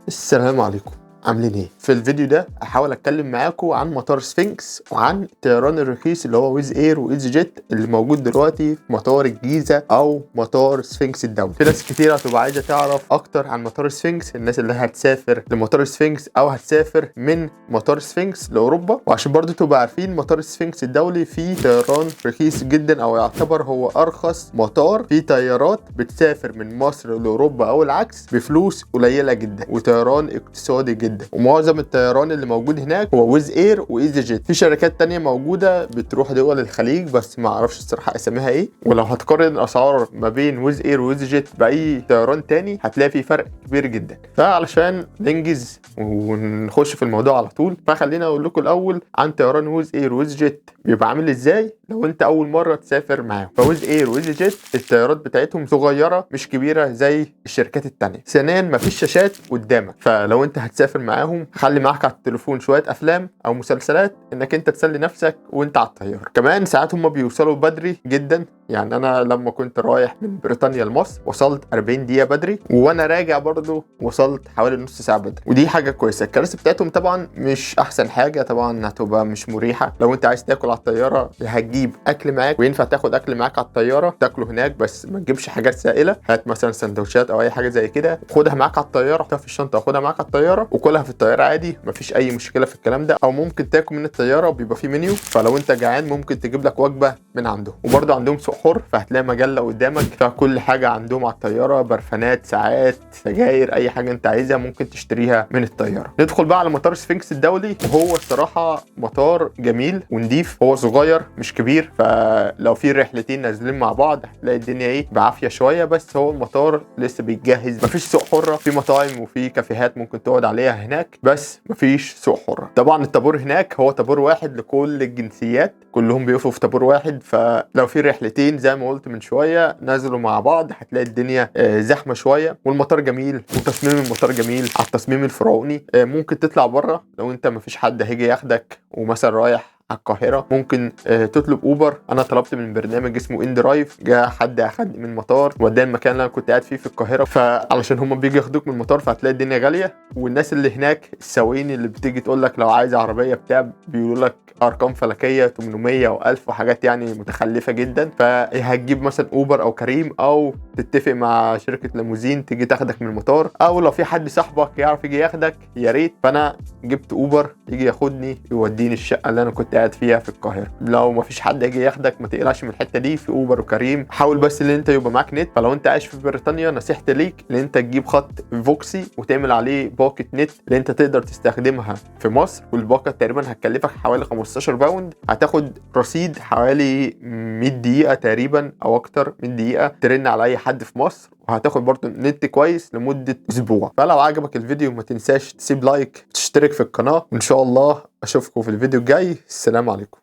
السلام عليكم، عاملين ايه؟ في الفيديو ده هحاول اتكلم معاكم عن مطار سفنكس وعن الطيران الرخيص اللي هو ويز اير وايزي جيت اللي موجود دلوقتي في مطار الجيزه او مطار سفنكس الدولي. في ناس كتير هتبقى عايزه تعرف اكتر عن مطار سفنكس، الناس اللي هتسافر لمطار سفنكس او هتسافر من مطار سفنكس لاوروبا. وعشان برضو تبقى عارفين مطار سفنكس الدولي فيه طيران رخيص جدا، او يعتبر هو ارخص مطار فيه طيارات بتسافر من مصر لاوروبا او العكس بفلوس قليله جدا، وطيران اقتصادي جدا. ومعظم الطيران اللي موجود هناك هو ويز اير وايزي جيت. في شركات تانية موجودة بتروح دول الخليج بس ما اعرفش الصراحة اساميها ايه. ولو هتقارن الاسعار ما بين ويز اير وايزي جيت باي طيران تاني هتلاقي في فرق كبير جدا. فعلشان ننجز ونخش في الموضوع على طول، فخلينا اقول لكم الاول عن طيران ويز اير وايزي جيت بيبقى عامل ازاي لو انت اول مره تسافر معاهم. فويز اير وايزي جيت الطيارات بتاعتهم صغيره مش كبيره زي الشركات التانية. ثانيا مفيش شاشات قدامك، فلو انت هتسافر معاهم خلي معاك على التليفون شويه افلام او مسلسلات انك انت تسلي نفسك وانت على الطياره. كمان ساعات هم بيوصلوا بدري جدا، يعني انا لما كنت رايح من بريطانيا لمصر وصلت 40 دقيقه بدري، وانا راجع برضو وصلت حوالي نص ساعه بدري، ودي حاجه كويسه. الكراسي بتاعتهم طبعا مش احسن حاجه، طبعا هتبقى مش مريحه. لو انت عايز تاكل على الطياره هتجيب اكل معاك، وينفع تاخد اكل معاك على الطياره تاكله هناك، بس ما تجيبش حاجات سائله. هات مثلا سندوتشات او اي حاجه زي كده خدها معاك على الطياره، حطها في الشنطه وخدها معاك على الطياره وكلها في الطياره عادي، مفيش اي مشكله في الكلام ده. او ممكن تاكل من الطياره، بيبقى في منيو، فلو انت جعان ممكن تجيب لك وجبه من عندهم. وبرده عندهم سوق حر، فهتلاقي مجله قدامك فيها كل حاجه عندهم على الطياره، برفانات، ساعات، سجاير، اي حاجه انت عايزها ممكن تشتريها من الطياره. ندخل بقى على مطار سفنكس الدولي، وهو الصراحه مطار جميل ونضيف. هو صغير مش كبير، فلو في رحلتين نازلين مع بعض هتلاقي الدنيا ايه بعافيه شويه. بس هو المطار لسه بيتجهز، مفيش سوق حره، في مطاعم وفي كافيهات ممكن تقعد عليها هناك، بس مفيش سوق حره. طبعا الطابور هناك هو طابور واحد لكل الجنسيات، كلهم بيقفوا في طابور واحد. فلو في رحلتين زي ما قلت من شويه نازلوا مع بعض هتلاقي الدنيا زحمه شويه. والمطار جميل، وتصميم المطار جميل على التصميم الفرعوني. ممكن تطلع بره لو انت مفيش حد هيجي ياخدك ومثلا رايح على القاهرة، ممكن تطلب اوبر. انا طلبت من برنامج اسمه ان درايف، جاء حد اخدني من المطار وداني المكان اللي انا كنت قاعد فيه في القاهرة. فعلشان هم بيجي ياخدوك من المطار فهتلاقي الدنيا غالية. والناس اللي هناك السواقين اللي بتيجي تقول لك لو عايز عربية بتاع، بيقولوا لك ارقام فلكيه 800 و1000 وحاجات يعني متخلفه جدا. فهتجيب مثلا اوبر او كريم، او تتفق مع شركه ليموزين تيجي تاخدك من المطار، او لو في حد صاحبك يعرف يجي ياخدك يا ريت. فانا جبت اوبر يجي ياخدني يوديني الشقه اللي انا كنت قاعد فيها في القاهره. لو ما فيش حد يجي ياخدك ما تقلقش من الحته دي، في اوبر وكريم. حاول بس ان انت يبقى معاك نت. فلو انت عايش في بريطانيا نصيحتي ليك ان انت تجيب خط فوكسي وتعمل عليه باقه نت اللي انت تقدر تستخدمها في مصر. والباقه تقريبا هتكلفك حوالي 15 باوند، هتاخد رصيد حوالي 100 دقيقه تقريبا او اكتر من دقيقه ترن على اي حد في مصر، وهتاخد برضه نت كويس لمده اسبوع. فلو عجبك الفيديو ما تنساش تسيب لايك وتشترك في القناه، وان شاء الله اشوفكم في الفيديو الجاي. السلام عليكم.